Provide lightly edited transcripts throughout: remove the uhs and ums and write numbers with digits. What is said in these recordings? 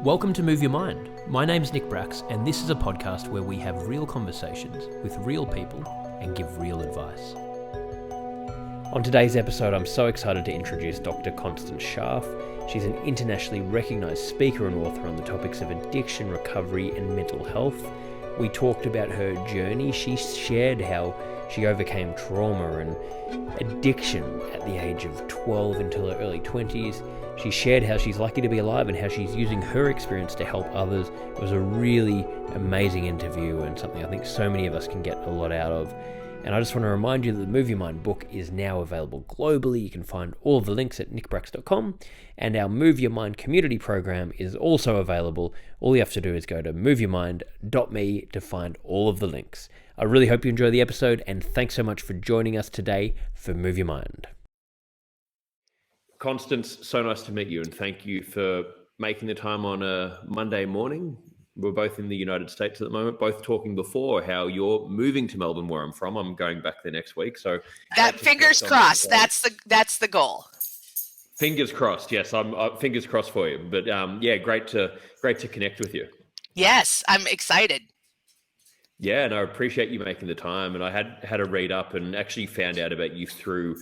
Welcome to Move Your Mind. My name's Nick Bracks, and this is a podcast where we have real conversations with real people and give real advice. On today's episode, I'm so excited to introduce Dr Constance Scharff. She's an internationally recognised speaker and author on the topics of addiction, recovery, and mental health. We talked about her journey. She shared how she overcame trauma and addiction at the age of 12 until her early 20s. She shared how she's lucky to be alive and how she's using her experience to help others. It was a really amazing interview and something I think so many of us can get a lot out of. And I just want to remind you that the Move Your Mind book is now available globally. You can find all of the links at nickbracks.com, and our Move Your Mind community program is also available. All you have to do is go to moveyourmind.me to find all of the links. I really hope you enjoy the episode, and thanks so much for joining us today for Move Your Mind. Constance, so nice to meet you, and thank you for making the time on a Monday morning. We're both in the United States at the moment, both talking before how you're moving to Melbourne, where I'm from. I'm going back there next week. So that fingers crossed. That's the goal. Fingers crossed. Yes, I'm fingers crossed for you. But yeah, great to connect with you. Yes, I'm excited. Yeah, and I appreciate you making the time. And I had a read up and actually found out about you through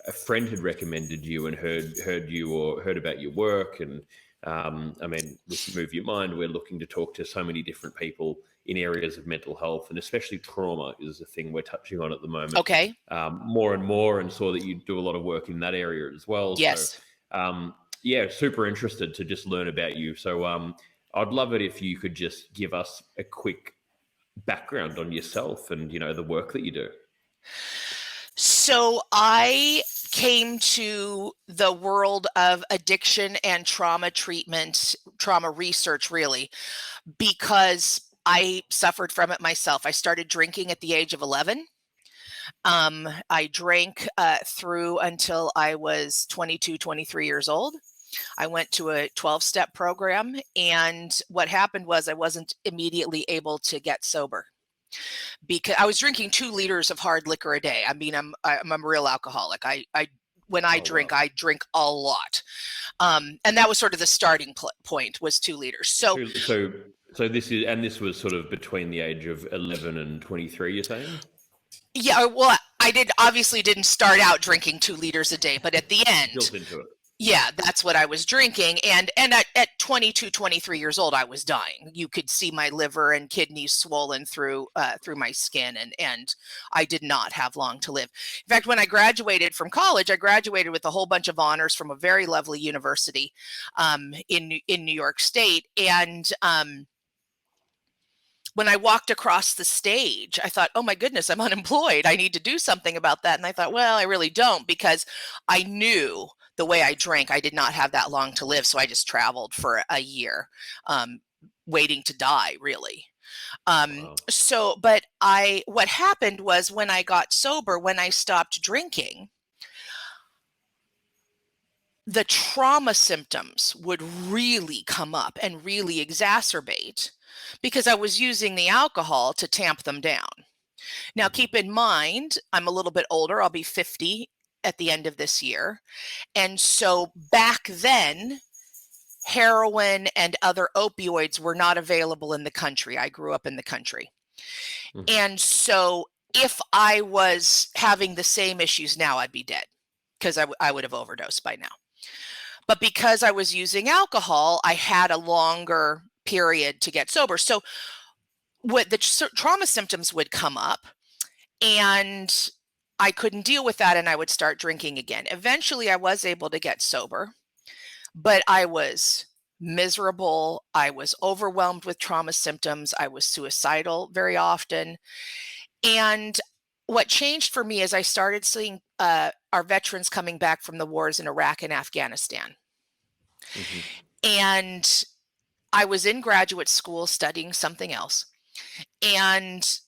a friend had recommended you and heard about your work. And I mean, with Move Your Mind, we're looking to talk to so many different people in areas of mental health, and especially trauma is a thing we're touching on at the moment. Okay. More and more, and saw that you do a lot of work in that area as well. Yes. So, yeah, super interested to just learn about you. So I'd love it if you could just give us a quick background on yourself and, the work that you do. So I came to the world of addiction and trauma treatment, trauma research really, because I suffered from it myself. I started drinking at the age of 11. I drank through until I was 22, 23 years old. I went to a 12-step program, and what happened was I wasn't immediately able to get sober, because I was drinking 2 liters of hard liquor a day. I mean, I'm a real alcoholic. When I drink, wow. I drink a lot. And that was sort of the starting point, was 2 liters. So this was sort of between the age of 11 and 23, you're saying? Yeah, well, I obviously didn't start out drinking 2 liters a day, but at the end, built into it. Yeah, that's what I was drinking. And at 22, 23 years old, I was dying. You could see my liver and kidneys swollen through my skin, and I did not have long to live. In fact, when I graduated from college, I graduated with a whole bunch of honors from a very lovely university in New York State. And when I walked across the stage, I thought, oh my goodness, I'm unemployed. I need to do something about that. And I thought, well, I really don't, because I knew the way I drank, I did not have that long to live. So I just traveled for a year, waiting to die, really. Wow. So, what happened was, when I got sober, when I stopped drinking, the trauma symptoms would really come up and really exacerbate, because I was using the alcohol to tamp them down. Now, keep in mind, I'm a little bit older. I'll be 50 at the end of this year. And so back then, heroin and other opioids were not available in the country. I grew up in the country. Mm-hmm. And so if I was having the same issues now, I'd be dead, because I would have overdosed by now. But because I was using alcohol, I had a longer period to get sober. So what the trauma symptoms would come up, and I couldn't deal with that, and I would start drinking again. Eventually, I was able to get sober, but I was miserable. I was overwhelmed with trauma symptoms. I was suicidal very often. And what changed for me is I started seeing our veterans coming back from the wars in Iraq and Afghanistan. Mm-hmm. And I was in graduate school studying something else, and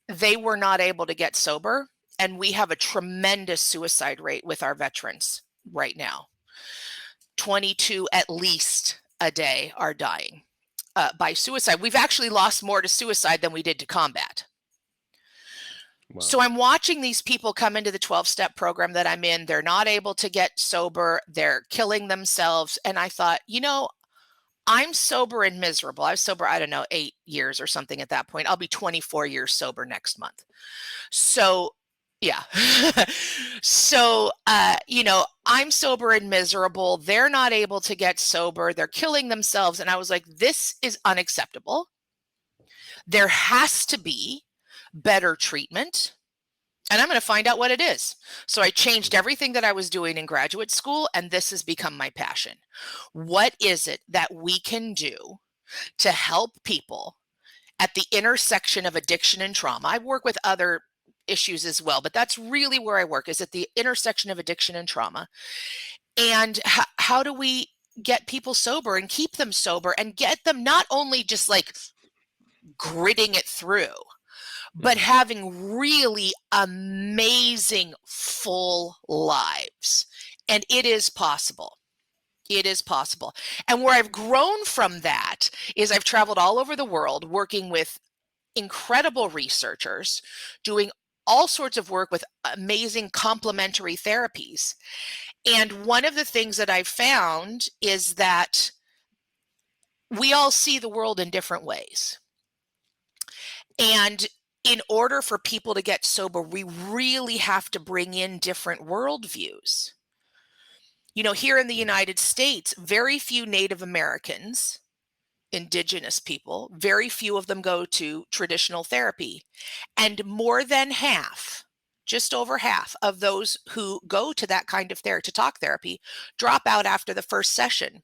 they were not able to get sober. And we have a tremendous suicide rate with our veterans right now. 22 at least a day are dying by suicide. We've actually lost more to suicide than we did to combat. Wow. So I'm watching these people come into the 12-step program that I'm in. They're not able to get sober. They're killing themselves. And I thought, I'm sober and miserable. I was sober, I don't know, 8 years or something at that point. I'll be 24 years sober next month. So, yeah. So, I'm sober and miserable. They're not able to get sober. They're killing themselves. And I was like, this is unacceptable. There has to be better treatment. And I'm going to find out what it is. So I changed everything that I was doing in graduate school, and this has become my passion. What is it that we can do to help people at the intersection of addiction and trauma? I work with other issues as well, but that's really where I work, is at the intersection of addiction and trauma. And how do we get people sober and keep them sober and get them not only just like gritting it through, but having really amazing full lives. And it is possible. It is possible. And where I've grown from that is I've traveled all over the world working with incredible researchers, doing all sorts of work with amazing complementary therapies. And one of the things that I've found is that we all see the world in different ways. And in order for people to get sober, we really have to bring in different worldviews. Here in the United States, very few Native Americans, indigenous people, very few of them go to traditional therapy. And more than half, just over half of those who go to that kind of therapy, to talk therapy, drop out after the first session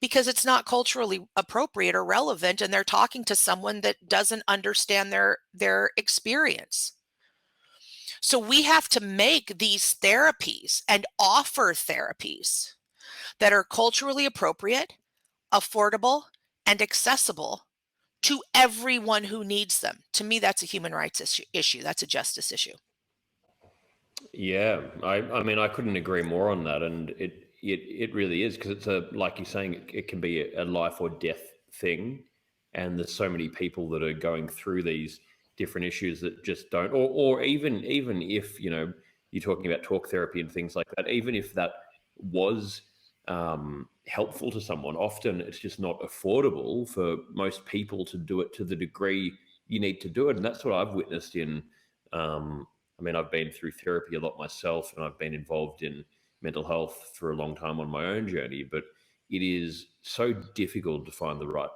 because it's not culturally appropriate or relevant, and they're talking to someone that doesn't understand their experience. So we have to make these therapies and offer therapies that are culturally appropriate, affordable, and accessible to everyone who needs them. To me, that's a human rights issue. That's a justice issue. Yeah, I mean, I couldn't agree more on that, and it really is, because it's like you're saying, it can be a life or death thing, and there's so many people that are going through these different issues that just don't, or even if you're talking about talk therapy and things like that, even if that was helpful to someone, often it's just not affordable for most people to do it to the degree you need to do it, and that's what I've witnessed in. I've been through therapy a lot myself, and I've been involved in mental health for a long time on my own journey, but it is so difficult to find the right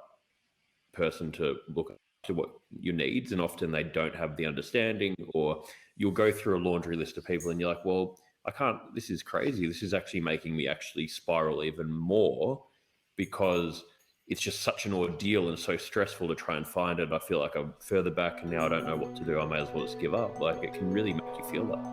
person to look to what your needs, and often they don't have the understanding, or you'll go through a laundry list of people and you're like, well, I can't, this is crazy. This is actually making me actually spiral even more, because it's just such an ordeal and so stressful to try and find it. I feel like I'm further back and now I don't know what to do. I may as well just give up. Like, it can really make you feel that.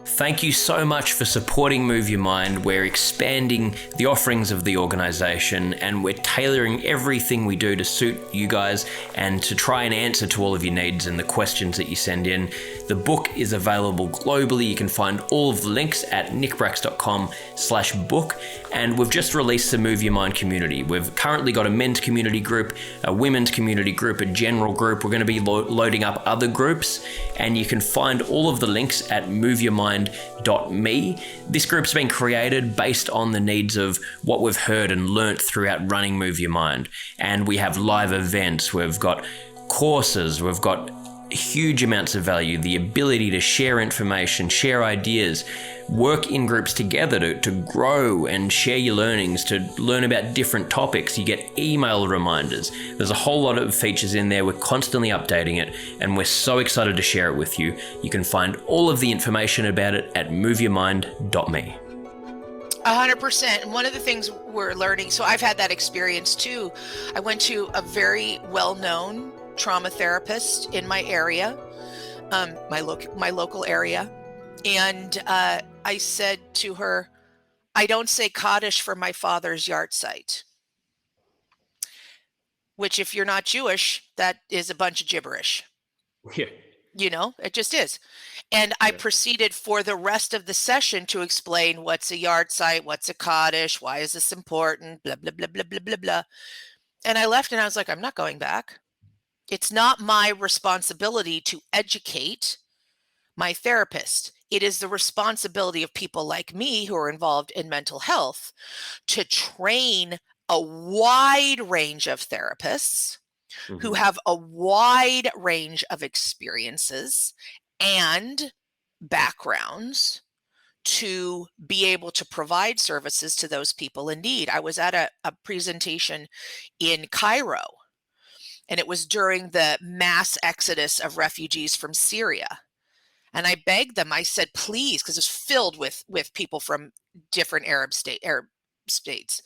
Thank you so much for supporting Move Your Mind. We're expanding the offerings of the organisation, and we're tailoring everything we do to suit you guys and to try and answer to all of your needs and the questions that you send in. The book is available globally. You can find all of the links at nickbracks.com/book. And we've just released the Move Your Mind community. We've currently got a men's community group, a women's community group, a general group. We're going to be loading up other groups, and you can find all of the links at moveyourmind.me. This group's been created based on the needs of what we've heard and learnt throughout running Move Your Mind. And we have live events, we've got courses, we've got huge amounts of value, the ability to share information, share ideas, work in groups together to grow and share your learnings, to learn about different topics. You get email reminders. There's a whole lot of features in there. We're constantly updating it, and we're so excited to share it with you. You can find all of the information about it at moveyourmind.me. 100%. And one of the things we're learning, so I've had that experience too. I went to a very well-known trauma therapist in my area, my local area. And I said to her, I don't say Kaddish for my father's yahrzeit. Which, if you're not Jewish, that is a bunch of gibberish. Yeah. It just is. And I proceeded for the rest of the session to explain what's a yahrzeit, what's a Kaddish, why is this important, blah, blah, blah, blah, blah, blah, blah. And I left and I was like, I'm not going back. It's not my responsibility to educate my therapist. It is the responsibility of people like me who are involved in mental health to train a wide range of therapists who have a wide range of experiences and backgrounds to be able to provide services to those people in need. I was at a presentation in Cairo, and it was during the mass exodus of refugees from Syria. And I begged them, I said, please, because it's filled with people from different Arab states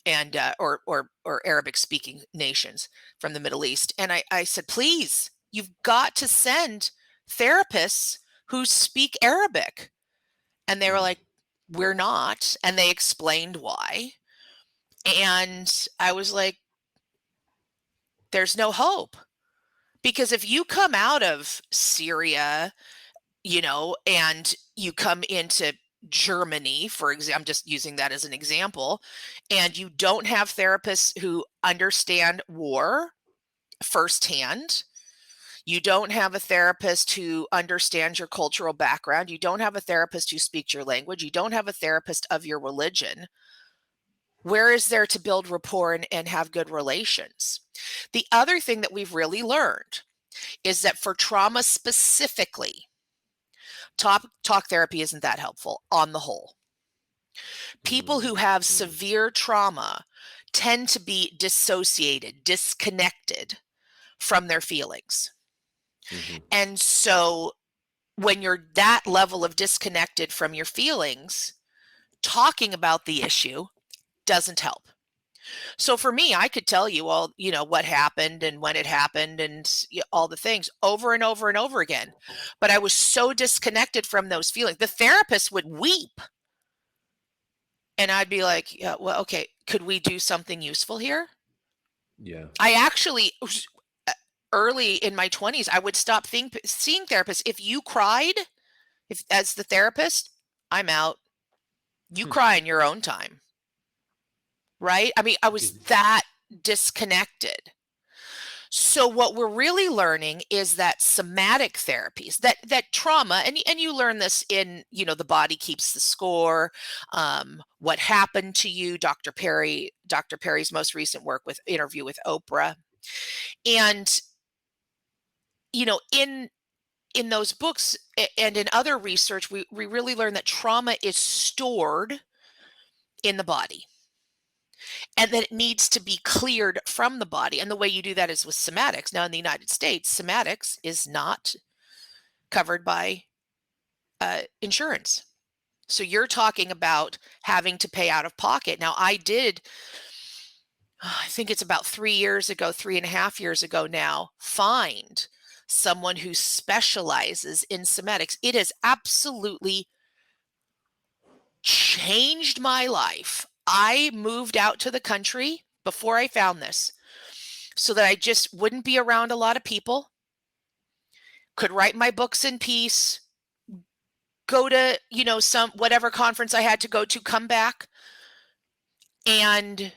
and or Arabic speaking nations from the Middle East. And I said, please, you've got to send therapists who speak Arabic. And they were like, we're not. And they explained why. And I was like, there's no hope. Because if you come out of Syria, and you come into Germany, for example, I'm just using that as an example, and you don't have therapists who understand war firsthand, you don't have a therapist who understands your cultural background, you don't have a therapist who speaks your language, you don't have a therapist of your religion, where is there to build rapport and have good relations? The other thing that we've really learned is that for trauma specifically, talk therapy isn't that helpful on the whole. People who have severe trauma tend to be dissociated, disconnected from their feelings. And so when you're that level of disconnected from your feelings, talking about the issue doesn't help. So for me, I could tell you all, what happened and when it happened and all the things over and over and over again. But I was so disconnected from those feelings. The therapist would weep. And I'd be like, yeah, well, okay, could we do something useful here? Yeah. I actually, early in my 20s, I would stop seeing therapists. If you cried, as the therapist, I'm out. You cry in your own time. Right? I mean, I was that disconnected. So what we're really learning is that somatic therapies, that trauma, and you learn this in, The Body Keeps the Score, What Happened to You, Dr. Perry's most recent work with interview with Oprah. And, in those books and in other research, we really learn that trauma is stored in the body, and that it needs to be cleared from the body. And the way you do that is with somatics. Now, in the United States, somatics is not covered by insurance. So you're talking about having to pay out of pocket. Now, I think it's about 3.5 years ago now, find someone who specializes in somatics. It has absolutely changed my life. I moved out to the country before I found this so that I just wouldn't be around a lot of people, could write my books in peace, go to, some whatever conference I had to go to, come back, and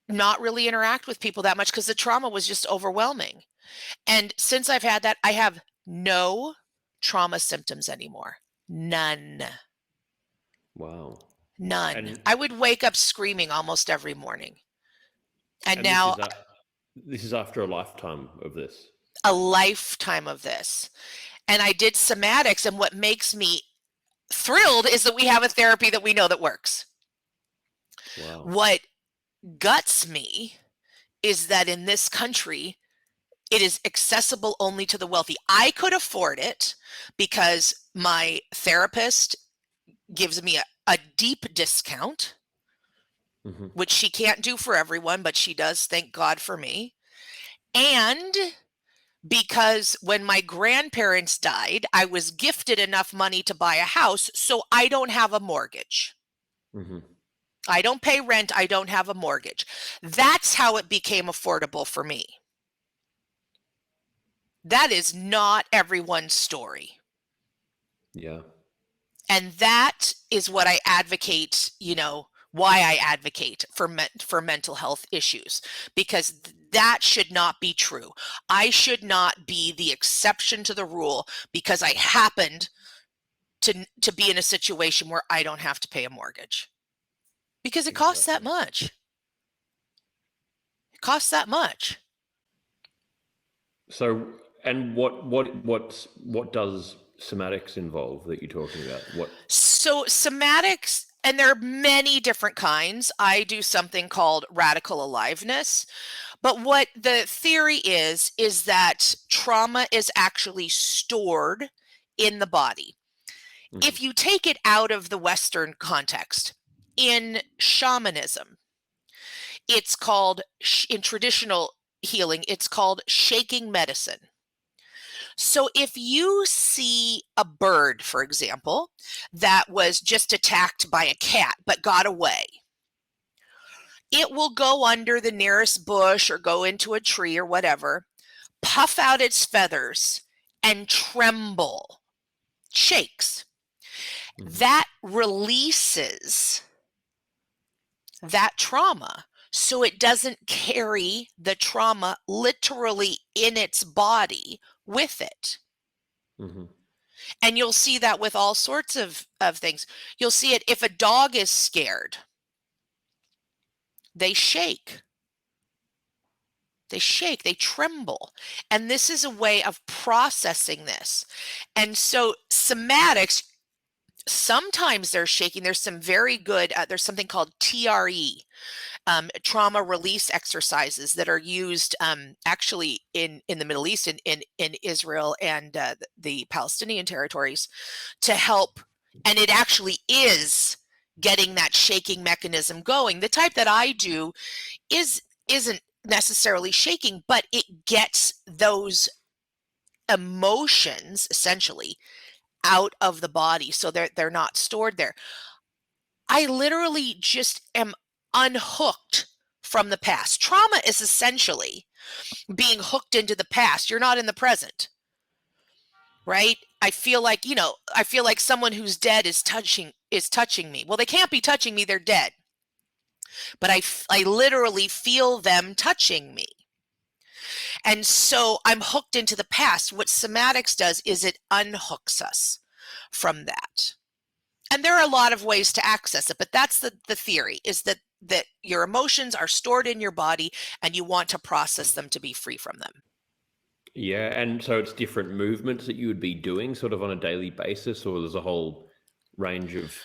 not really interact with people that much because the trauma was just overwhelming. And since I've had that, I have no trauma symptoms anymore. None. Wow. None. And I would wake up screaming almost every morning. And now this is after a lifetime of this. A lifetime of this. And I did somatics, and what makes me thrilled is that we have a therapy that we know that works. Wow. What guts me is that in this country, it is accessible only to the wealthy. I could afford it because my therapist gives me a deep discount, which she can't do for everyone, but she does, thank God, for me. And because when my grandparents died, I was gifted enough money to buy a house, so I don't have a mortgage. I don't pay rent. I don't have a mortgage. That's how it became affordable for me. That is not everyone's story. Yeah. And that is what I advocate, why I advocate for mental health issues, because that should not be true. I should not be the exception to the rule because I happened to be in a situation where I don't have to pay a mortgage, because it costs that much. costs that much. So, and what does somatics involve that you're talking about? So somatics, and there are many different kinds. I do something called radical aliveness. But what the theory is that trauma is actually stored in the body. Mhm. If you take it out of the Western context, in shamanism, it's called, in traditional healing, it's called shaking medicine. So if you see a bird, for example, that was just attacked by a cat but got away, it will go under the nearest bush or go into a tree or whatever, puff out its feathers and tremble, shakes. That releases that trauma, so it doesn't carry the trauma literally in its body with it. Mhm. And you'll see that with all sorts of things. You'll see it if a dog is scared, they shake. They shake, they tremble. And this is a way of processing this. And so somatics, sometimes they're shaking. There's some very good, there's something called TRE, trauma release exercises that are used actually in the Middle East, in Israel and the Palestinian territories to help. And it actually is getting that shaking mechanism going. The type that I do isn't necessarily shaking, but it gets those emotions essentially out of the body, so they're not stored there. I literally just am unhooked from the past. Trauma is essentially being hooked into the past. You're not in the present, right? I feel like, I feel like someone who's dead is touching me. Well, they can't be touching me, they're dead. But I literally feel them touching me. And so I'm hooked into the past. What somatics does is it unhooks us from that. And there are a lot of ways to access it, but that's the theory, is that your emotions are stored in your body and you want to process them to be free from them. Yeah, and so it's different movements that you would be doing sort of on a daily basis, or there's a whole range of...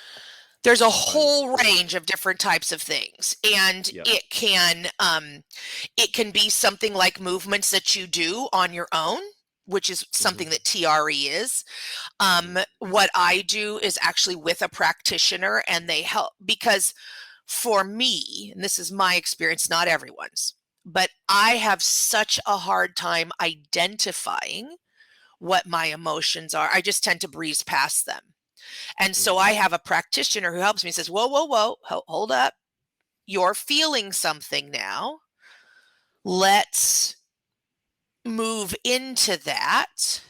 There's a whole range of different types of things, and Yeah. it can be something like movements that you do on your own, which is something that TRE is. What I do is actually with a practitioner, and they help, because for me, and this is my experience, not everyone's, but I have such a hard time identifying what my emotions are. I just tend to breeze past them. And so I have a practitioner who helps me, says, whoa, whoa, whoa, hold up. You're feeling something now. Let's move into that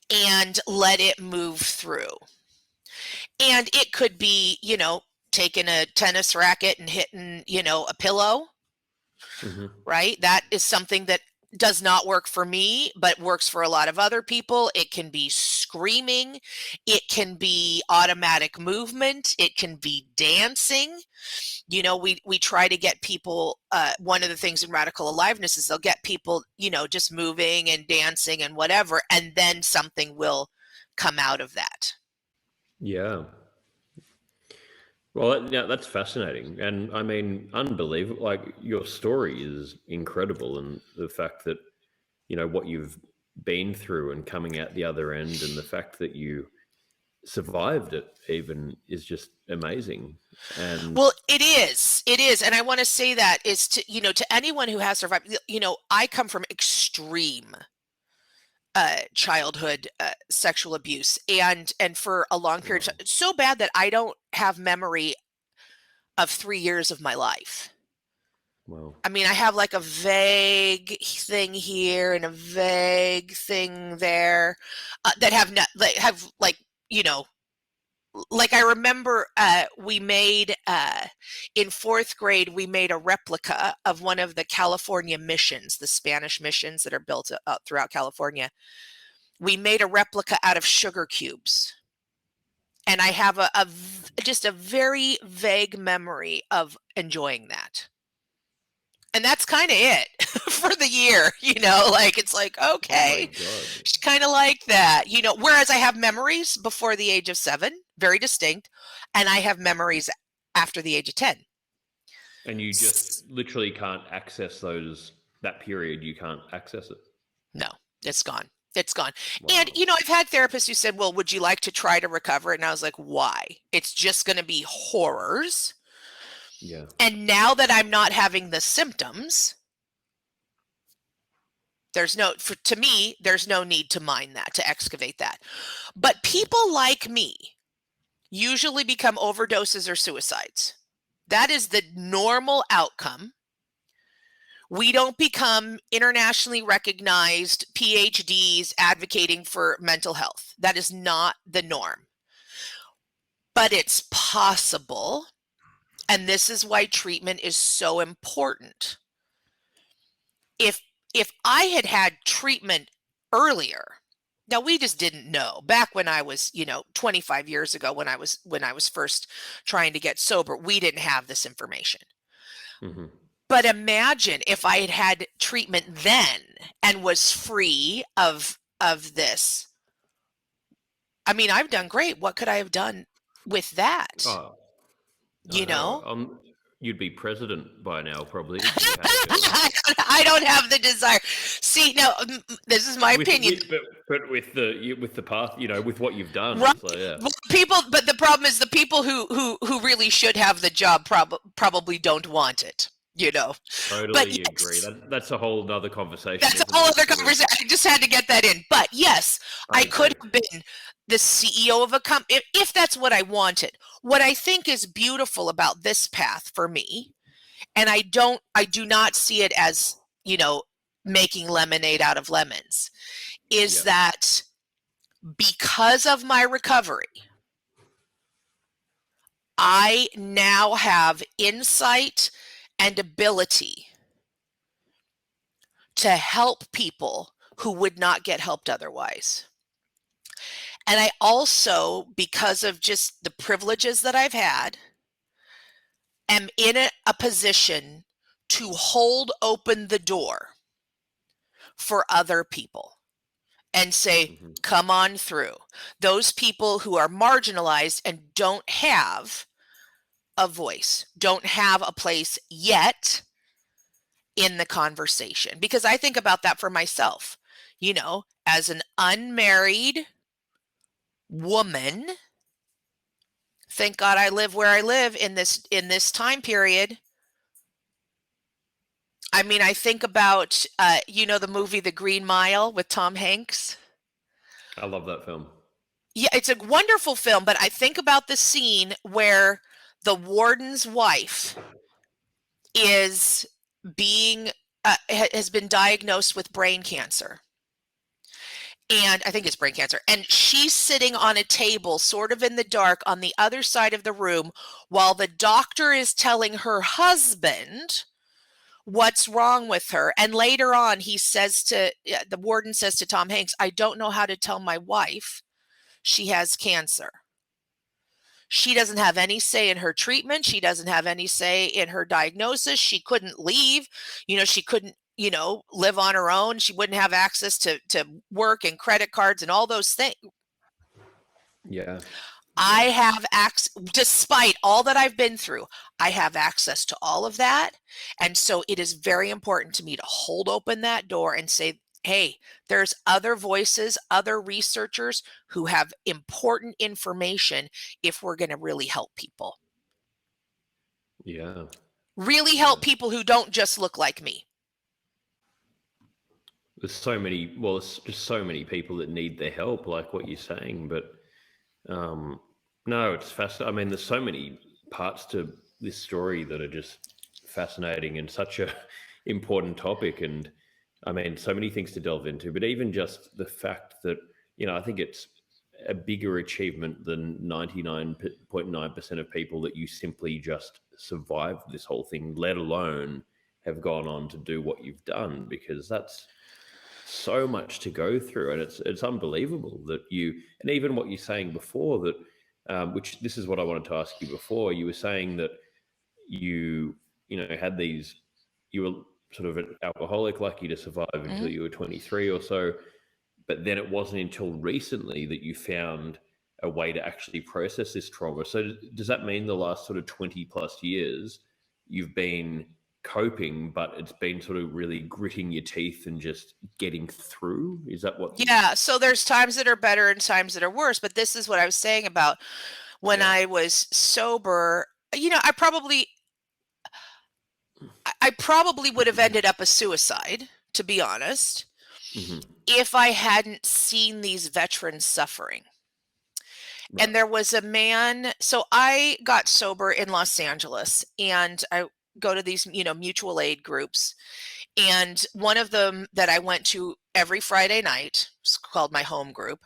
and let it move through. And it could be, taking a tennis racket and hitting, a pillow, right? That is something that does not work for me, but works for a lot of other people. It can be screaming. It can be automatic movement. It can be dancing. We try to get people, one of the things in radical aliveness is they'll get people, just moving and dancing and whatever, and then something will come out of that. Yeah. Well, yeah, that's fascinating. And I mean, unbelievable. Like, your story is incredible. And the fact that, what you've been through and coming out the other end, and the fact that you survived it even, is just amazing. And well, it is. And I want to say that is to anyone who has survived, I come from extreme childhood sexual abuse, and for a long period of time, so bad that I don't have memory of 3 years of my life. wow. I mean, I have like a vague thing here and a vague thing there, that have not like, like I remember we made in 4th grade, we made a replica of one of the California missions, the Spanish missions that are built throughout California. We made a replica out of sugar cubes. And I have just a very vague memory of enjoying that. And that's kind of it for the year, like it's like, okay, kind of like that, whereas I have memories before the age of 7, very distinct, and I have memories after the age of 10. And you just literally can't access that period. You can't access it. No, it's gone. It's gone. Wow. And, I've had therapists who said, well, would you like to try to recover? And I was like, why? It's just going to be horrors. Yeah. And now that I'm not having the symptoms, to me, there's no need to mine that, to excavate that. But people like me usually become overdoses or suicides. That is the normal outcome. We don't become internationally recognized Ph.D s advocating for mental health. That is not the norm. But it's possible, and this is why treatment is so important. If I had had treatment earlier, now we just didn't know. Back when I was, 25 years ago, when I was first trying to get sober, we didn't have this information. Mm-hmm. But imagine if I had had treatment then and was free of this. I mean, I've done great. What could I have done with that? Oh, you'd be president by now, probably. I don't have the desire. See, now this is my opinion. But with the path, with what you've done, right. So, yeah. But the problem is the people who really should have the job probably don't want it. Totally agree. That's a whole other conversation. That's a whole other conversation. I just had to get that in. But yes, I could have been the CEO of a company if that's what I wanted. What I think is beautiful about this path for me, and I do not see it as, making lemonade out of lemons, is that because of my recovery, I now have insight and ability to help people who would not get helped otherwise. And I also, because of just the privileges that I've had, am in a position to hold open the door for other people and say, come on through. Those people who are marginalized and don't have a voice, don't have a place yet in the conversation. Because I think about that for myself, as an unmarried woman. Thank God I live where I live in this time period. I mean, I think about, the movie The Green Mile with Tom Hanks. I love that film. Yeah, it's a wonderful film, but I think about the scene where the warden's wife is has been diagnosed with brain cancer. And I think it's brain cancer. And she's sitting on a table, sort of in the dark, on the other side of the room, while the doctor is telling her husband what's wrong with her. And later on, the warden says to Tom Hanks, I don't know how to tell my wife she has cancer. She doesn't have any say in her treatment. She doesn't have any say in her diagnosis. She couldn't leave. She couldn't, live on her own. She wouldn't have access to work and credit cards and all those things. Yeah. I have access, despite all that I've been through, I have access to all of that. And so it is very important to me to hold open that door and say, hey, there's other voices, other researchers who have important information if we're going to really help people. Yeah. Really help people who don't just look like me. There's just so many people that need their help, like what you're saying. But no, it's fascinating. I mean, there's so many parts to this story that are just fascinating and such a important topic. And I mean, so many things to delve into, but even just the fact that, I think it's a bigger achievement than 99.9% of people that you simply just survived this whole thing, let alone have gone on to do what you've done, because that's so much to go through. And it's unbelievable that and even what you're saying before that, which this is what I wanted to ask you before, you were saying that you had these you were sort of an alcoholic, lucky to survive until you were 23 or so. But then it wasn't until recently that you found a way to actually process this trauma. So does that mean the last sort of 20 plus years you've been coping, but it's been sort of really gritting your teeth and just getting through? Is that what? Yeah. So there's times that are better and times that are worse. But this is what I was saying about when I was sober. I probably would have ended up a suicide, to be honest, if I hadn't seen these veterans suffering. Right. And there was a man, so I got sober in Los Angeles, and I go to these, mutual aid groups. And one of them that I went to every Friday night, it's called my home group,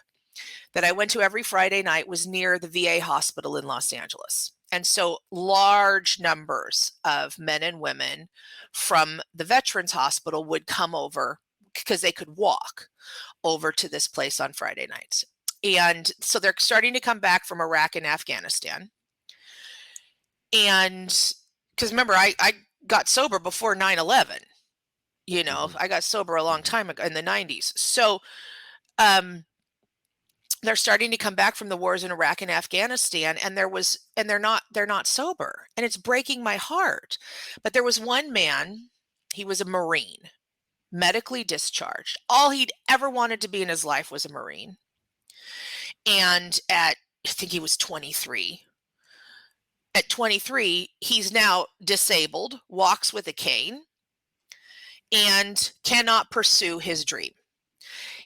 that I went to every Friday night was near the VA hospital in Los Angeles. And so large numbers of men and women from the Veterans Hospital would come over because they could walk over to this place on Friday nights. And so they're starting to come back from Iraq and Afghanistan. And because remember, I got sober before 9/11. I got sober a long time ago in the 90s. So they're starting to come back from the wars in Iraq and Afghanistan, and they're not sober. And it's breaking my heart. But there was one man, he was a Marine, medically discharged. All he'd ever wanted to be in his life was a Marine. And I think he was 23. At 23, he's now disabled, walks with a cane, and cannot pursue his dream.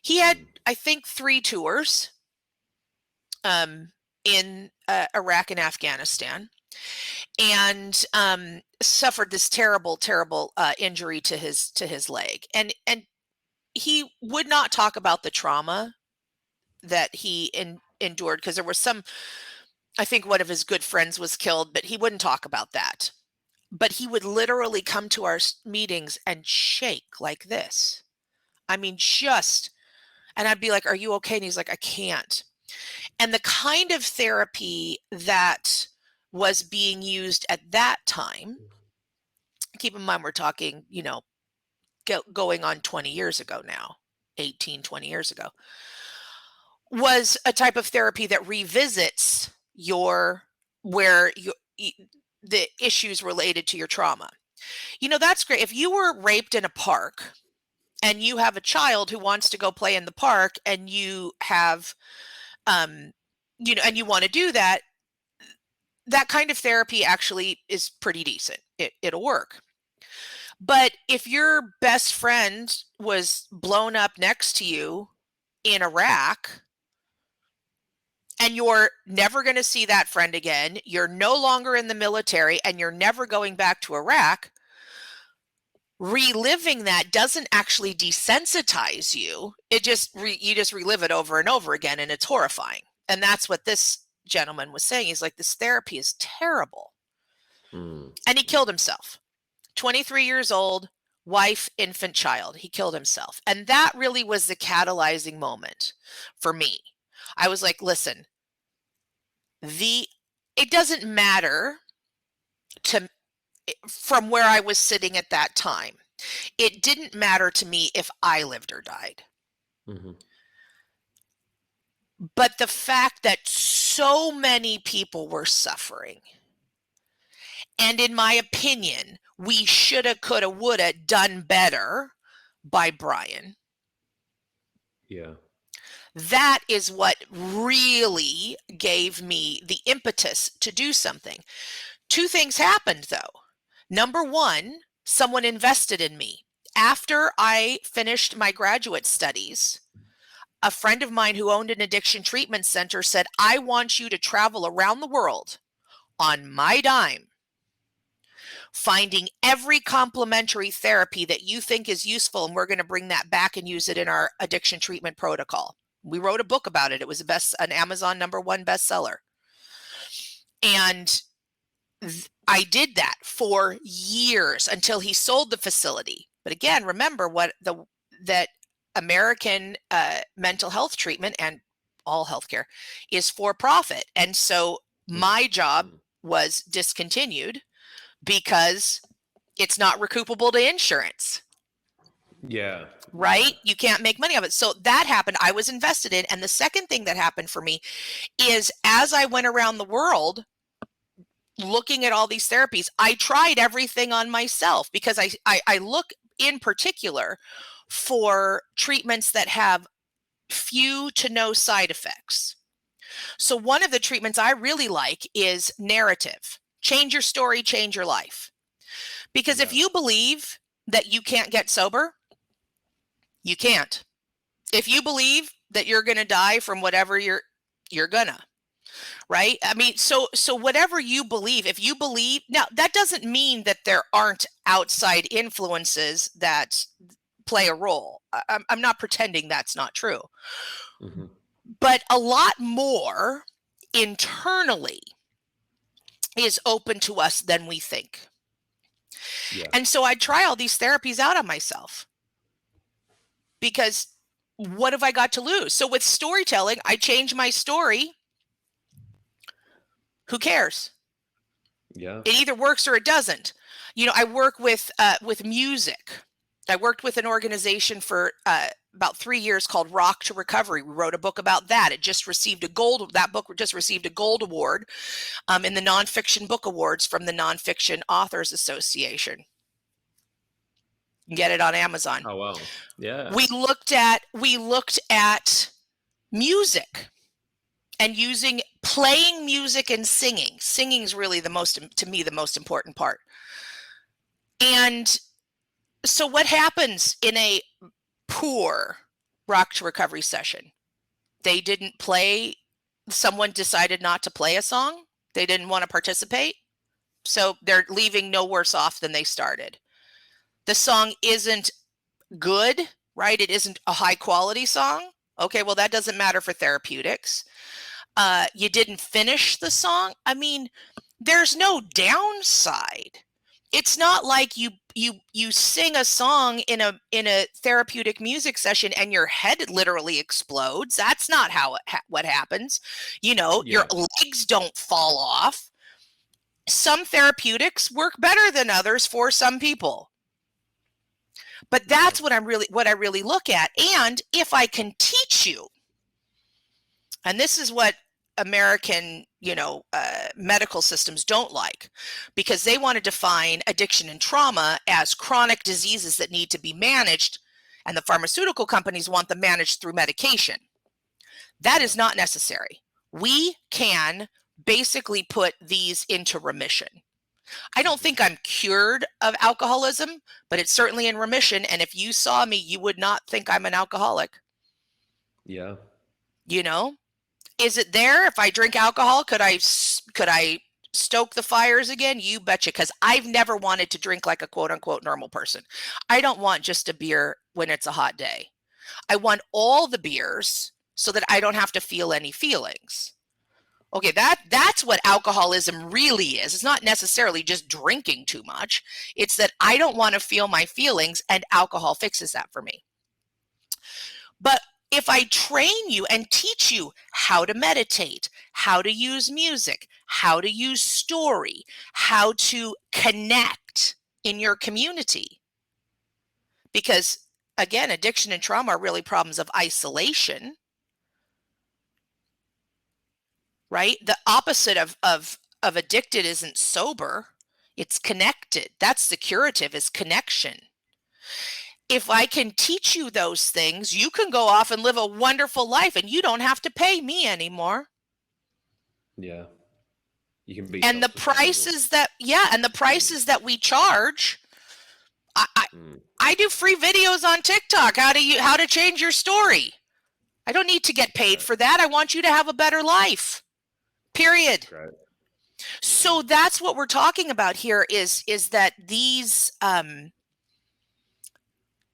He had, I think, 3 tours in Iraq and Afghanistan, and suffered this terrible, terrible injury to his leg. And he would not talk about the trauma that he endured, because there was I think one of his good friends was killed, but he wouldn't talk about that. But he would literally come to our meetings and shake like this. I mean, and I'd be like, "Are you okay?" And he's like, "I can't." And the kind of therapy that was being used at that time, keep in mind, we're talking, going on 20 years ago now, 18, 20 years ago, was a type of therapy that revisits the issues related to your trauma. That's great. If you were raped in a park and you have a child who wants to go play in the park, and you have, and you want to do that, that kind of therapy actually is pretty decent. It'll work. But if your best friend was blown up next to you in Iraq, and you're never going to see that friend again, you're no longer in the military, and you're never going back to Iraq, reliving that doesn't actually desensitize you. You just relive it over and over again, and it's horrifying. And that's what this gentleman was saying. He's like, this therapy is terrible. And he killed himself. 23 years old, wife, infant, child. He killed himself. And that really was the catalyzing moment for me. I was like, listen, it doesn't matter from where I was sitting at that time. It didn't matter to me if I lived or died. But the fact that so many people were suffering, and in my opinion, we shoulda, coulda, woulda done better by Brian. Yeah. That is what really gave me the impetus to do something. 2 things happened, though. Number 1, someone invested in me. After I finished my graduate studies, a friend of mine who owned an addiction treatment center said, "I want you to travel around the world on my dime, finding every complementary therapy that you think is useful, and we're going to bring that back and use it in our addiction treatment protocol." We wrote a book about it. It was an Amazon #1 bestseller. And I did that for years until he sold the facility. But again, remember that American mental health treatment and all healthcare is for profit. And so my job was discontinued because It's not recoupable to insurance. Yeah. Right? You can't make money of it. So that happened. I was invested in. And the second thing that happened for me is as I went around the world looking at all these therapies, I tried everything on myself because I look in particular for treatments that have few to no side effects. So one of the treatments I really like is narrative. Change your story, change your life. Because if you believe that you can't get sober, you can't. If you believe that you're going to die from whatever you're gonna, right? I mean, so whatever you believe, if you believe, now that doesn't mean that there aren't outside influences that play a role. I'm not pretending that's not true. Mm-hmm. But a lot more internally is open to us than we think. Yeah. And so I try all these therapies out on myself because what have I got to lose? So with storytelling, I change my story. Who cares? Yeah. It either works or it doesn't. You know, I work with music. I worked with an organization for about 3 years called Rock to Recovery. We wrote a book about that. It just received that book just received a gold award in the nonfiction book awards from the Nonfiction Authors Association. You can get it on Amazon. Oh, wow. Yeah. We looked at music and playing music and singing. Singing is really the most important part. And so what happens in a poor Rock to Recovery session? They didn't play, someone decided not to play a song. They didn't want to participate. So they're leaving no worse off than they started. The song isn't good, right? It isn't a high quality song. Okay, well, that doesn't matter for therapeutics. You didn't finish the song. I mean, there's no downside. It's not like you sing a song in a therapeutic music session and your head literally explodes. That's not what happens. You know, yeah. Your legs don't fall off. Some therapeutics work better than others for some people. But that's what I really look at. And if I can teach you, and this is what American, medical systems don't like, because they want to define addiction and trauma as chronic diseases that need to be managed, and the pharmaceutical companies want them managed through medication. That is not necessary. We can basically put these into remission. I don't think I'm cured of alcoholism, but it's certainly in remission. And if you saw me, you would not think I'm an alcoholic. Yeah. You know, is it there? If I drink alcohol, could I stoke the fires again? You betcha. Because I've never wanted to drink like a quote unquote normal person. I don't want just a beer when it's a hot day. I want all the beers so that I don't have to feel any feelings. Okay, that's what alcoholism really is. It's not necessarily just drinking too much. It's that I don't want to feel my feelings, and alcohol fixes that for me. But if I train you and teach you how to meditate, how to use music, how to use story, how to connect in your community, because again, addiction and trauma are really problems of isolation. Right? The opposite of addicted isn't sober, it's connected. That's the curative, is connection. If I can teach you those things, you can go off and live a wonderful life and you don't have to pay me anymore. Yeah. You can be. And the prices that we charge, I do free videos on TikTok, how to change your story. I don't need to get paid for that. I want you to have a better life. Period. Right. So that's what we're talking about here is that these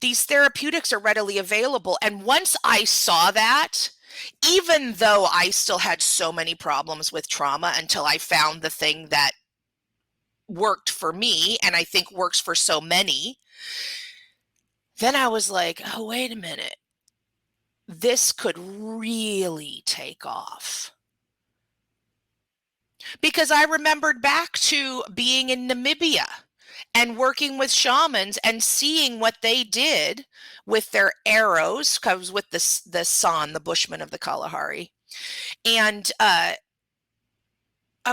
therapeutics are readily available. And once I saw that, even though I still had so many problems with trauma until I found the thing that worked for me and I think works for so many, then I was like, oh, wait a minute. This could really take off. Because I remembered back to being in Namibia and working with shamans and seeing what they did with their arrows, because with the San, the Bushmen of the Kalahari. And I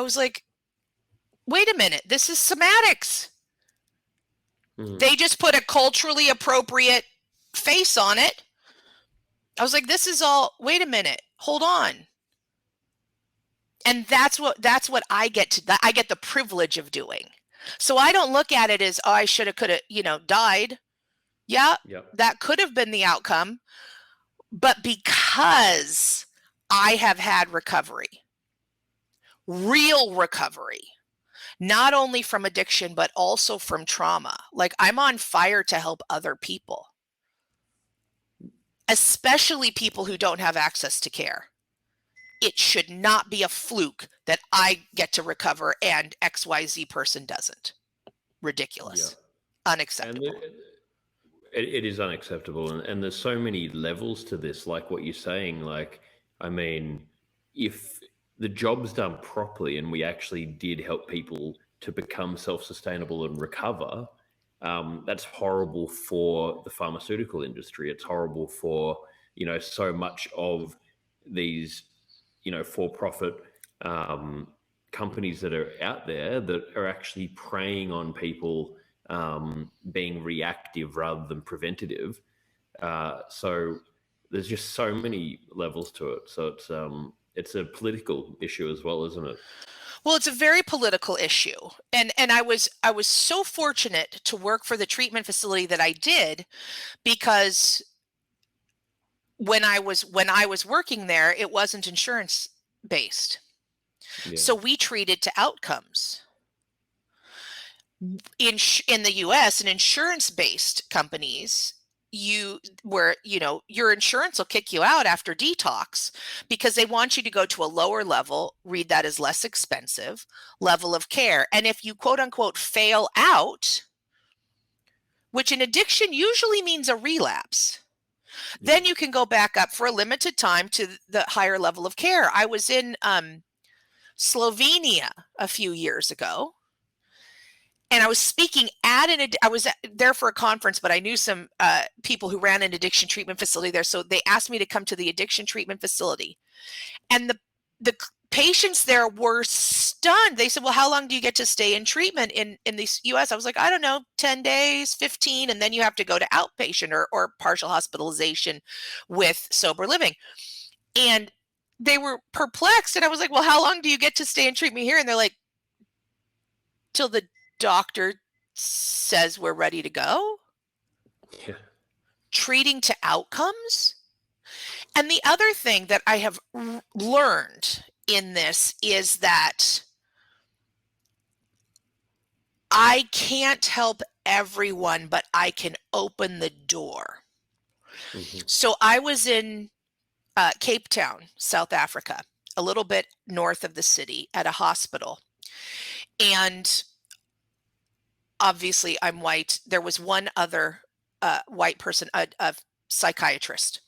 was like, wait a minute, this is somatics. They just put a culturally appropriate face on it. I was like, this is all, wait a minute, hold on. And that's what I get the privilege of doing. So I don't look at it as, oh, I should have, could have, died. Yeah, that could have been the outcome. But because I have had recovery, real recovery, not only from addiction, but also from trauma, like I'm on fire to help other people, especially people who don't have access to care. It should not be a fluke that I get to recover and XYZ person doesn't. Ridiculous. Yeah. Unacceptable. And it is unacceptable. And there's so many levels to this, like what you're saying. Like, I mean, if the job's done properly and we actually did help people to become self-sustainable and recover, that's horrible for the pharmaceutical industry. It's horrible for, so much of these, for-profit companies that are out there that are actually preying on people being reactive rather than preventative. So there's just so many levels to it. So it's a political issue as well, isn't it? Well, it's a very political issue. And I was so fortunate to work for the treatment facility that I did, because when I was working there, it wasn't insurance based. Yeah. So we treated to outcomes. In the US, in insurance based companies, your insurance will kick you out after detox because they want you to go to a lower level, read that as less expensive level of care. And if you quote unquote fail out, which in addiction usually means a relapse, then you can go back up for a limited time to the higher level of care. I was in Slovenia a few years ago, and I was speaking I was there for a conference, but I knew some people who ran an addiction treatment facility there. So they asked me to come to the addiction treatment facility. And the patients there were stunned. They said, well, how long do you get to stay in treatment in the US? I was like, I don't know, 10 days, 15. And then you have to go to outpatient or partial hospitalization with sober living. And they were perplexed. And I was like, well, how long do you get to stay in treatment here? And they're like, till the doctor says we're ready to go. Yeah. Treating to outcomes. And the other thing that I have learned in this is that I can't help everyone, but I can open the door. Mm-hmm. So I was in Cape Town, South Africa, a little bit north of the city, at a hospital. And obviously I'm white. There was one other white person, a psychiatrist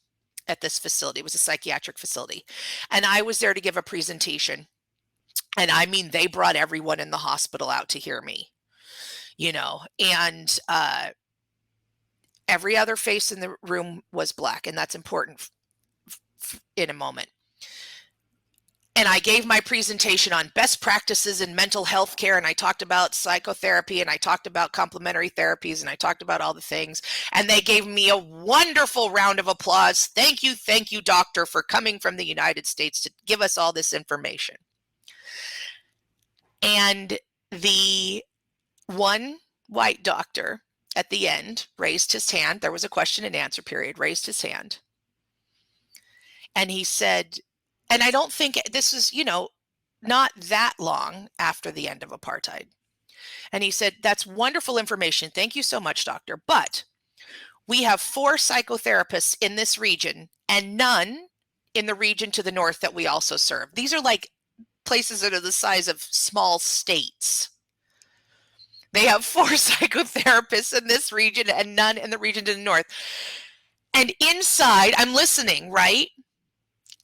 at this facility. It was a psychiatric facility. And I was there to give a presentation. And I mean, they brought everyone in the hospital out to hear me, and every other face in the room was Black. And that's important in a moment. And I gave my presentation on best practices in mental health care. And I talked about psychotherapy, and I talked about complementary therapies, and I talked about all the things. And they gave me a wonderful round of applause. Thank you, doctor, for coming from the United States to give us all this information. And the one white doctor at the end raised his hand. There was a question and answer period, raised his hand. And he said, and I don't think this was, not that long after the end of apartheid. And he said, that's wonderful information. Thank you so much, doctor. But we have 4 psychotherapists in this region and none in the region to the north that we also serve. These are like places that are the size of small states. They have 4 psychotherapists in this region and none in the region to the north. And inside, I'm listening, right?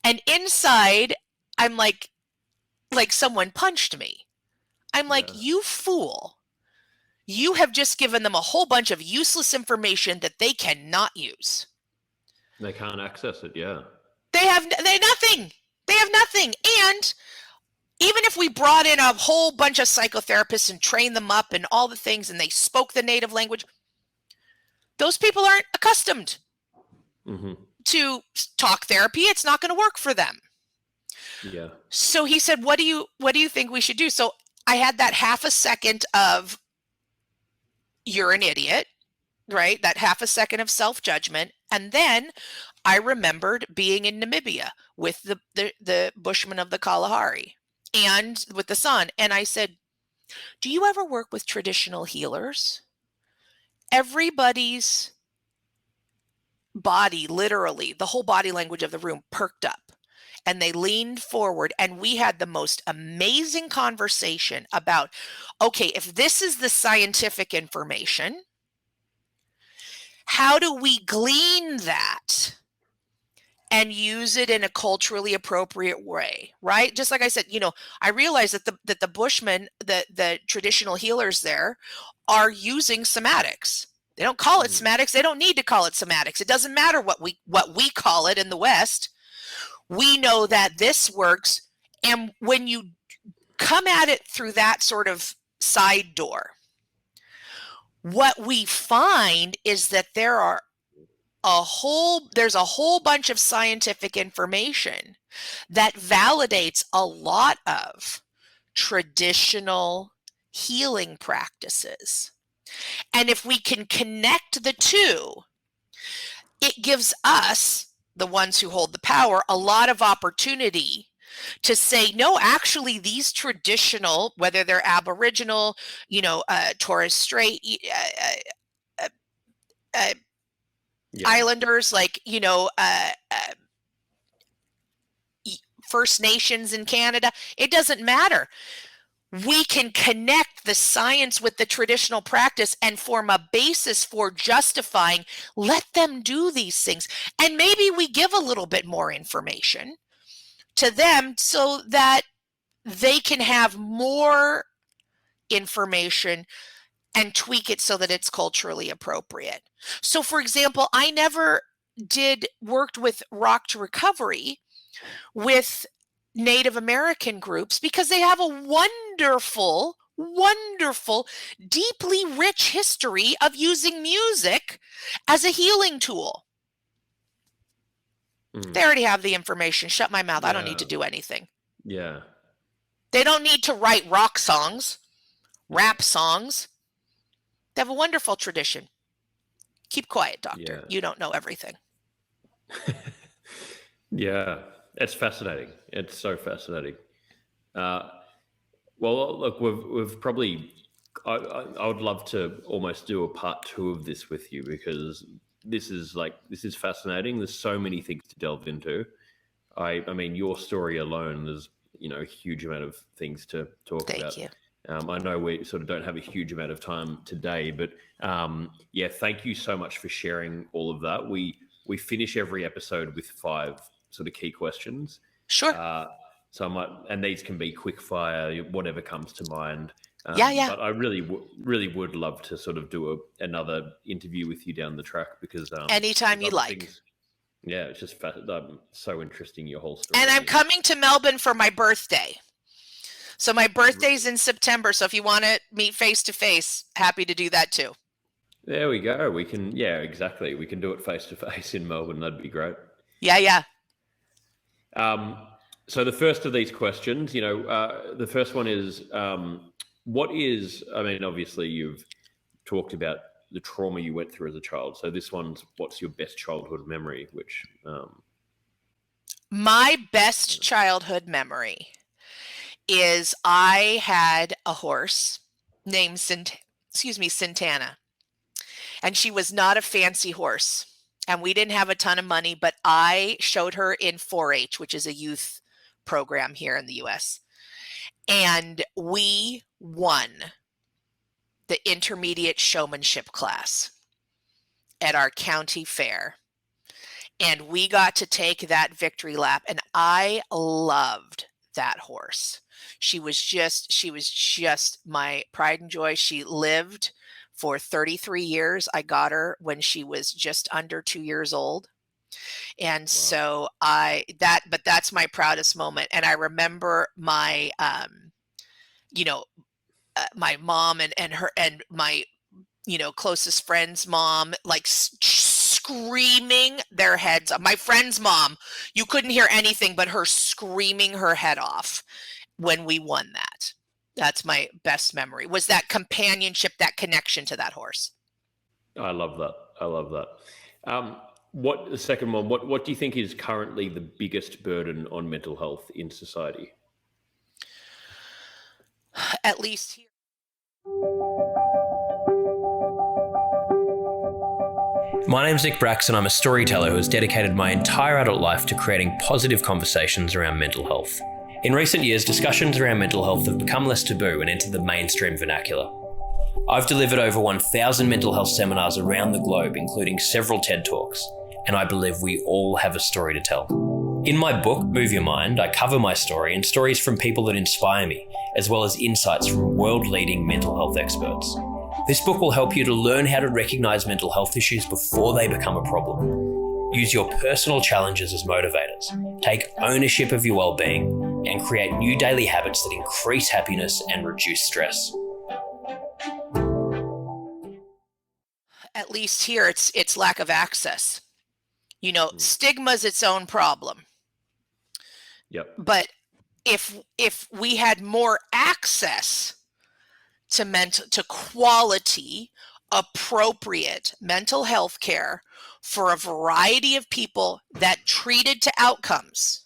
And inside, I'm like someone punched me. I'm like, you fool. you have just given them a whole bunch of useless information that they cannot use. They can't access it, yeah. They have nothing. They have nothing. And even if we brought in a whole bunch of psychotherapists and trained them up and all the things, and they spoke the native language, those people aren't accustomed to talk therapy. It's not going to work for them. Yeah. So he said, what do you think we should do? So I had that half a second of, you're an idiot, right? That half a second of self-judgment. And then I remembered being in Namibia with the Bushmen of the Kalahari and with the son. And I said, do you ever work with traditional healers? Everybody's body, literally, the whole body language of the room perked up. And they leaned forward, and we had the most amazing conversation about, okay, if this is the scientific information, how do we glean that and use it in a culturally appropriate way, right? Just like I said, I realized that the Bushmen, the traditional healers there, are using somatics. They don't call it somatics. They don't need to call it somatics. It doesn't matter what we call it in the West. We know that this works. And when you come at it through that sort of side door, what we find is that there's a whole bunch of scientific information that validates a lot of traditional healing practices. And if we can connect the two, it gives us, the ones who hold the power, a lot of opportunity to say, no, actually, these traditional, whether they're Aboriginal, Torres Strait, Islanders, like, First Nations in Canada, it doesn't matter. We can connect the science with the traditional practice and form a basis for justifying, let them do these things. And maybe we give a little bit more information to them so that they can have more information and tweak it so that it's culturally appropriate. So, for example, I never worked with Rock to Recovery with Native American groups because they have a wonderful, deeply rich history of using music as a healing tool. They already have the information. Shut my mouth. I don't need to do anything. Yeah. They don't need to write rock songs, rap songs. They have a wonderful tradition. Keep quiet, doctor. You don't know everything. Yeah. It's fascinating. It's so fascinating. Well, look, we've probably, I would love to almost do a part 2 of this with you, because this is fascinating. There's so many things to delve into. I mean, your story alone, there's, a huge amount of things to talk about. Thank you. I know we sort of don't have a huge amount of time today, but thank you so much for sharing all of that. We finish every episode with 5 sort of key questions. Sure. So I might, and these can be quick fire, whatever comes to mind. But I really would love to sort of do another interview with you down the track, because anytime you like. It's just so interesting, your whole story. And I'm coming to Melbourne for my birthday. So my birthday's in September. So if you want to meet face to face, happy to do that too. There we go. We can, exactly. We can do it face to face in Melbourne. That'd be great. Yeah. So the first of these questions, the first one is, obviously you've talked about the trauma you went through as a child. So this one's, what's your best childhood memory? My best childhood memory is I had a horse named Santana. And she was not a fancy horse. And we didn't have a ton of money, but I showed her in 4-H, which is a youth program here in the US. And we won the intermediate showmanship class at our county fair. And we got to take that victory lap. And I loved that horse. She was just my pride and joy. She lived for 33 years. I got her when she was just under 2 years old. And Wow. so but that's my proudest moment. And I remember my, my mom and her and my, closest friend's mom, like screaming their heads off. My friend's mom, you couldn't hear anything but her screaming her head off when we won that. That's my best memory, was that companionship, that connection to that horse. I love that. I love that. What the second one? What do you think is currently the biggest burden on mental health in society? At least here. My name's Nick Bracks, and I'm a storyteller who has dedicated my entire adult life to creating positive conversations around mental health. In recent years, discussions around mental health have become less taboo and entered the mainstream vernacular. I've delivered over 1,000 mental health seminars around the globe, including several TED Talks, and I believe we all have a story to tell. In my book, Move Your Mind, I cover my story and stories from people that inspire me, as well as insights from world-leading mental health experts. This book will help you to learn how to recognise mental health issues before they become a problem. Use your personal challenges as motivators, take ownership of your well-being, and create new daily habits that increase happiness and reduce stress. At least here, it's lack of access. Stigma is its own problem. Yep. But if we had more access to quality, appropriate mental health care for a variety of people that treated to outcomes,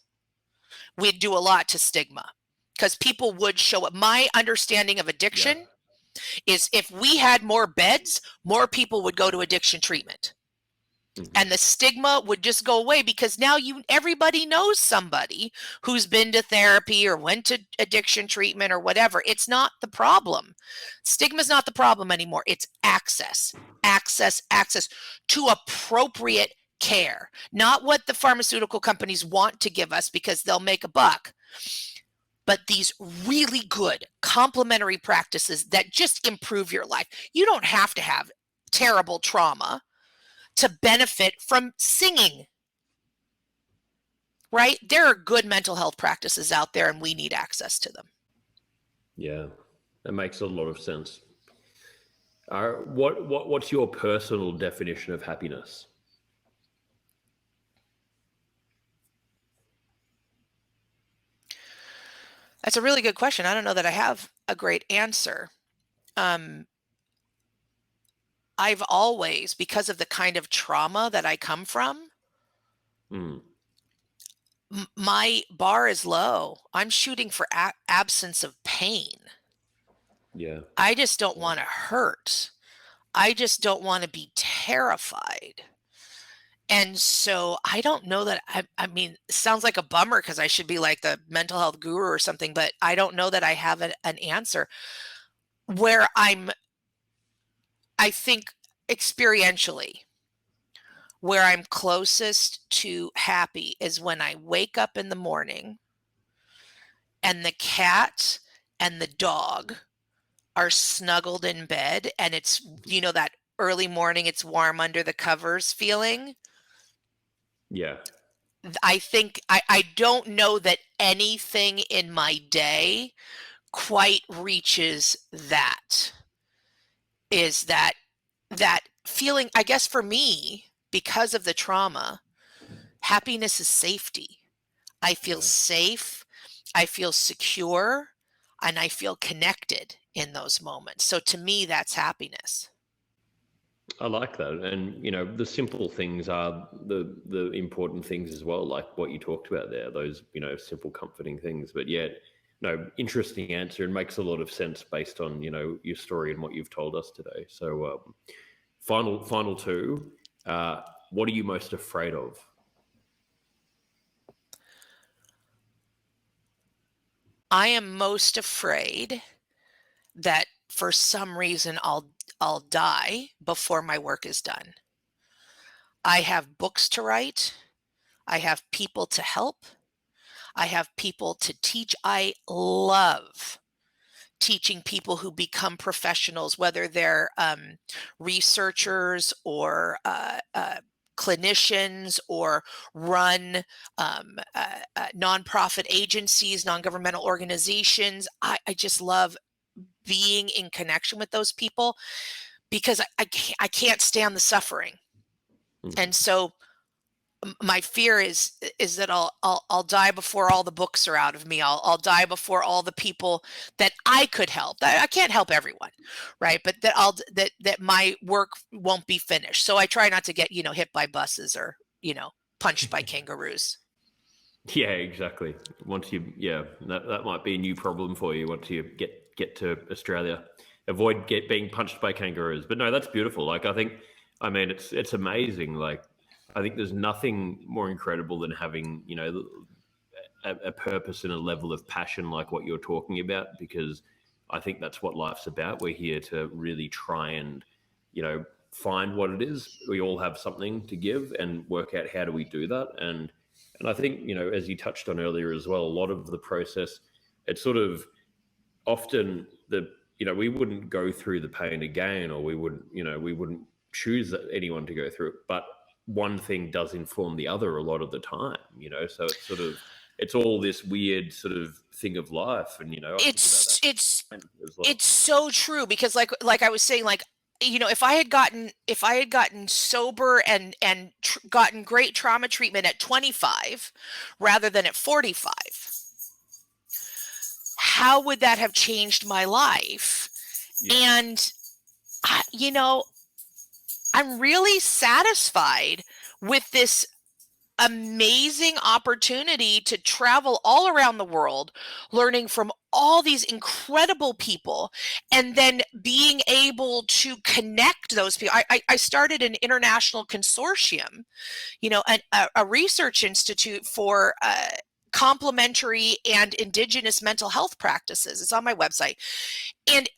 we'd do a lot to stigma, because people would show up. My understanding of addiction is, if we had more beds, more people would go to addiction treatment. Mm-hmm. And the stigma would just go away, because now everybody knows somebody who's been to therapy or went to addiction treatment or whatever. It's not the problem. Stigma is not the problem anymore. It's access to appropriate care, not what the pharmaceutical companies want to give us because they'll make a buck, but these really good complementary practices that just improve your life. You don't have to have terrible trauma to benefit from singing, right? There are good mental health practices out there, and we need access to them. Yeah, that makes a lot of sense. What's your personal definition of happiness? That's a really good question. I don't know that I have a great answer. I've always, because of the kind of trauma that I come from, my bar is low. I'm shooting for absence of pain. Yeah. I just don't want to hurt. I just don't want to be terrified. And so I don't know that, I mean, it sounds like a bummer because I should be like the mental health guru or something, but I don't know that I have an answer. Where I think experientially, where I'm closest to happy is when I wake up in the morning and the cat and the dog are snuggled in bed, and it's, that early morning, it's warm under the covers feeling. Yeah. I think I don't know that anything in my day quite reaches that. Is that feeling, I guess, for me, because of the trauma, happiness is safety. I feel safe, I feel secure, and I feel connected in those moments. So to me, that's happiness. I like that. And, the simple things are the important things as well, like what you talked about there, those, simple comforting things. But yet, interesting answer, and makes a lot of sense based on, your story and what you've told us today. So final two, what are you most afraid of? I am most afraid that for some reason I'll die before my work is done. I have books to write. I have people to help. I have people to teach. I love teaching people who become professionals, whether they're researchers or clinicians or run nonprofit agencies, non-governmental organizations. I just love being in connection with those people because I can't stand the suffering. And so my fear is that I'll die before all the books are out of me. I'll die before all the people that I could help. I can't help everyone, right? But that my work won't be finished. So I try not to get, hit by buses or, punched by kangaroos. Yeah, exactly. That might be a new problem for you once you get to Australia. Avoid being punched by kangaroos. But no, that's beautiful. Like, it's amazing. Like, I think there's nothing more incredible than having, a purpose and a level of passion like what you're talking about, because I think that's what life's about. We're here to really try and, find what it is. We all have something to give and work out how do we do that. And I think, as you touched on earlier as well, a lot of the process, it's sort of often we wouldn't go through the pain again, or we wouldn't choose anyone to go through it. But one thing does inform the other a lot of the time, so it's all this weird sort of thing of life. And, it's so true, because like I was saying, like, if I had gotten sober and gotten great trauma treatment at 25 rather than at 45, how would that have changed my life? Yeah. And I'm really satisfied with this amazing opportunity to travel all around the world, learning from all these incredible people, and then being able to connect those people. I started an international consortium, a research institute for complementary and indigenous mental health practices. It's on my website. And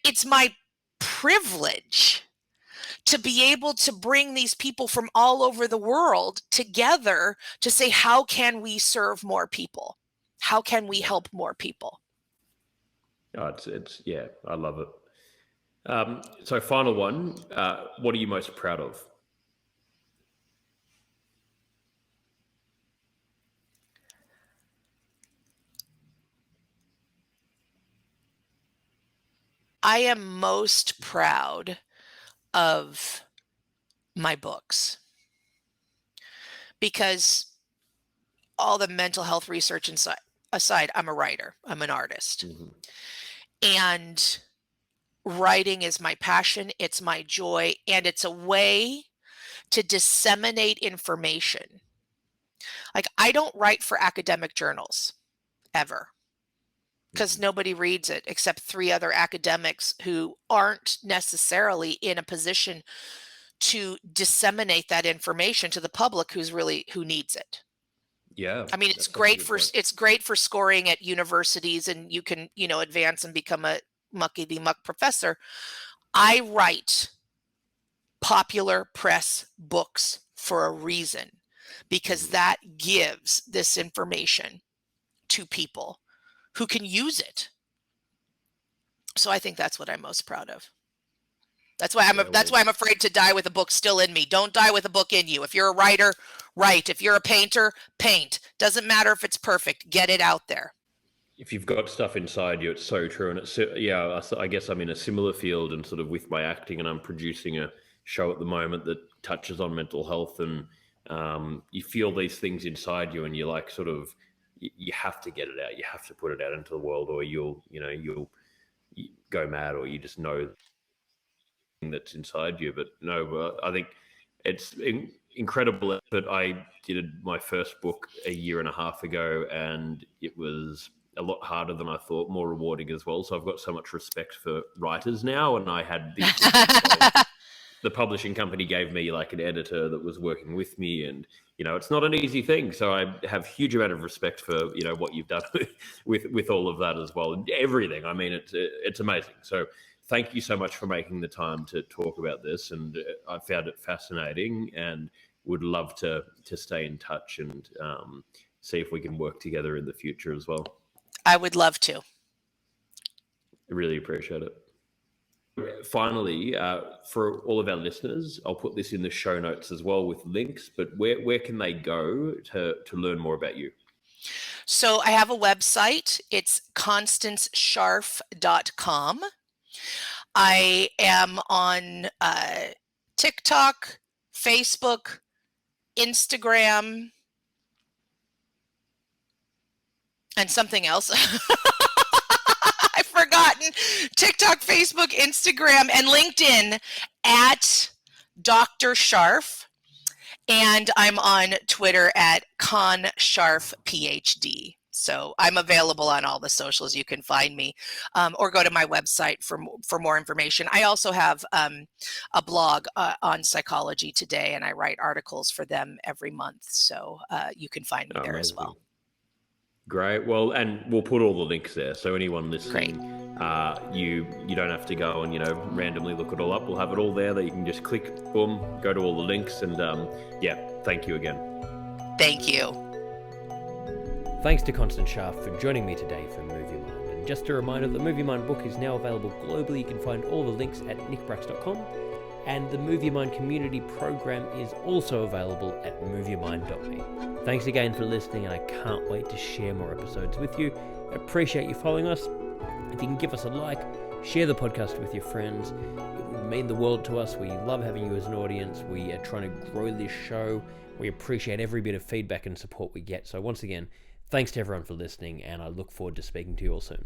it's my privilege to be able to bring these people from all over the world together to say, how can we serve more people? How can we help more people? Oh, yeah, I love it. So final one, what are you most proud of? I am most proud of my books, because all the mental health research aside, I'm a writer, I'm an artist. Mm-hmm. And writing is my passion, it's my joy, and it's a way to disseminate information. Like, I don't write for academic journals ever, because nobody reads it except 3 other academics who aren't necessarily in a position to disseminate that information to the public who needs it. Yeah. I mean, it's great for scoring at universities, and you can, advance and become a muckety-muck professor. I write popular press books for a reason, because that gives this information to people who can use it. So I think that's what I'm most proud of. That's why I'm afraid to die with a book still in me. Don't die with a book in you. If you're a writer, write. If you're a painter, paint. Doesn't matter if it's perfect. Get it out there. If you've got stuff inside you, it's so true. And I guess I'm in a similar field, and sort of with my acting, and I'm producing a show at the moment that touches on mental health, and you feel these things inside you, and you're like, sort of, you have to get it out. You have to put it out into the world, or you'll go mad, or you just know that's inside you. But no, I think it's incredible. But I did my first book a year and a half ago, and it was a lot harder than I thought, more rewarding as well. So I've got so much respect for writers now, and I had the publishing company gave me like an editor that was working with me, and it's not an easy thing. So I have huge amount of respect for what you've done with all of that as well, and everything. I mean, it's amazing. So thank you so much for making the time to talk about this, and I found it fascinating, and would love to stay in touch and see if we can work together in the future as well. I would love to. I really appreciate it. Finally, for all of our listeners, I'll put this in the show notes as well with links, but where can they go to learn more about you? So I have a website. It's constancescharff.com. I am on TikTok, Facebook, Instagram, and something else. I've forgotten. TikTok, Facebook, Instagram, and LinkedIn at Dr. Scharff. And I'm on Twitter at Scharff, Ph.D. So I'm available on all the socials. You can find me, or go to my website for more information. I also have a blog on Psychology Today, and I write articles for them every month. So you can find me there as well. Great. Well, and we'll put all the links there. So anyone listening, you don't have to go and, randomly look it all up. We'll have it all there that you can just click, boom, go to all the links. And thank you again. Thank you. Thanks to Constance Scharff for joining me today for Movie Mind. And just a reminder, the Movie Mind book is now available globally. You can find all the links at nickbracks.com. And the Movie Mind community program is also available at moviemind.me. Thanks again for listening, and I can't wait to share more episodes with you. I appreciate you following us. If you can give us a like, share the podcast with your friends, it would mean the world to us. We love having you as an audience. We are trying to grow this show. We appreciate every bit of feedback and support we get. So once again, thanks to everyone for listening, and I look forward to speaking to you all soon.